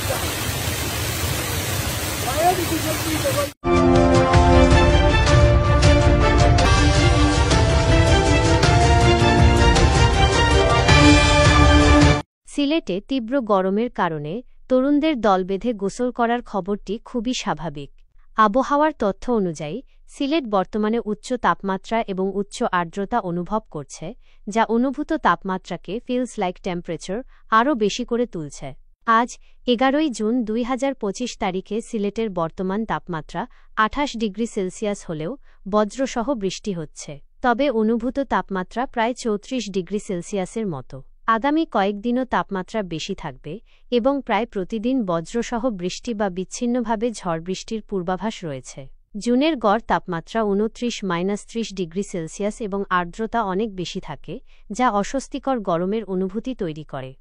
সিলেটে তীব্র গরমের কারণে তরুণদের দল বেঁধে গোসল করার খবরটি খুবই স্বাভাবিক। আবহাওয়ার তথ্য অনুযায়ী সিলেট বর্তমানে উচ্চ তাপমাত্রা এবং উচ্চ আর্দ্রতা অনুভব করছে, যা অনুভূত তাপমাত্রাকে ফিলস লাইক টেম্পারেচার আরও বেশি করে তুলছে। আজ 11 জুন 2025 তারিখে সিলেটের বর্তমান তাপমাত্রা 28 ডিগ্রি সেলসিয়াস হলেও বজ্রসহ বৃষ্টি হচ্ছে, তবে অনুভূত তাপমাত্রা প্রায় 34 ডিগ্রি সেলসিয়াসের মতো। আগামী কয়েকদিনও তাপমাত্রা বেশি থাকবে এবং প্রায় প্রতিদিন বজ্রসহ বৃষ্টি বা বিচ্ছিন্নভাবে ঝড় বৃষ্টির পূর্বাভাস রয়েছে। জুনের গড় তাপমাত্রা 29-30 ডিগ্রি সেলসিয়াস এবং আর্দ্রতা অনেক বেশি থাকে, যা অস্বস্তিকর গরমের অনুভূতি তৈরি করে।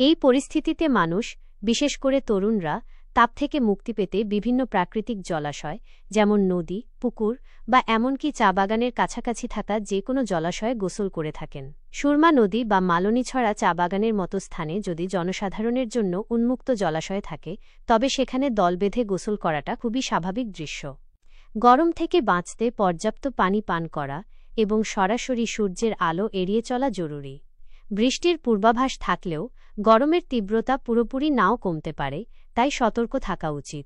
এই পরিস্থিতিতে মানুষ, বিশেষ করে তরুণরা, তাপ থেকে মুক্তি পেতে বিভিন্ন প্রাকৃতিক জলাশয় যেমন নদী, পুকুর বা এমনকি চা বাগানের কাছাকাছি থাকা যে কোনো জলাশয়ে গোসল করে থাকেন। সুরমা নদী বা মালনীছড়া চা বাগানের মতো স্থানে যদি জনসাধারণের জন্য উন্মুক্ত জলাশয় থাকে, তবে সেখানে দল বেঁধে গোসল করাটা খুবই স্বাভাবিক দৃশ্য। গরম থেকে বাঁচতে পর্যাপ্ত পানি পান করা এবং সরাসরি সূর্যের আলো এড়িয়ে চলা জরুরি। বৃষ্টির পূর্বাভাস থাকলেও গরমের তীব্রতা পুরোপুরি নাও কমতে পারে, তাই সতর্ক থাকা উচিত।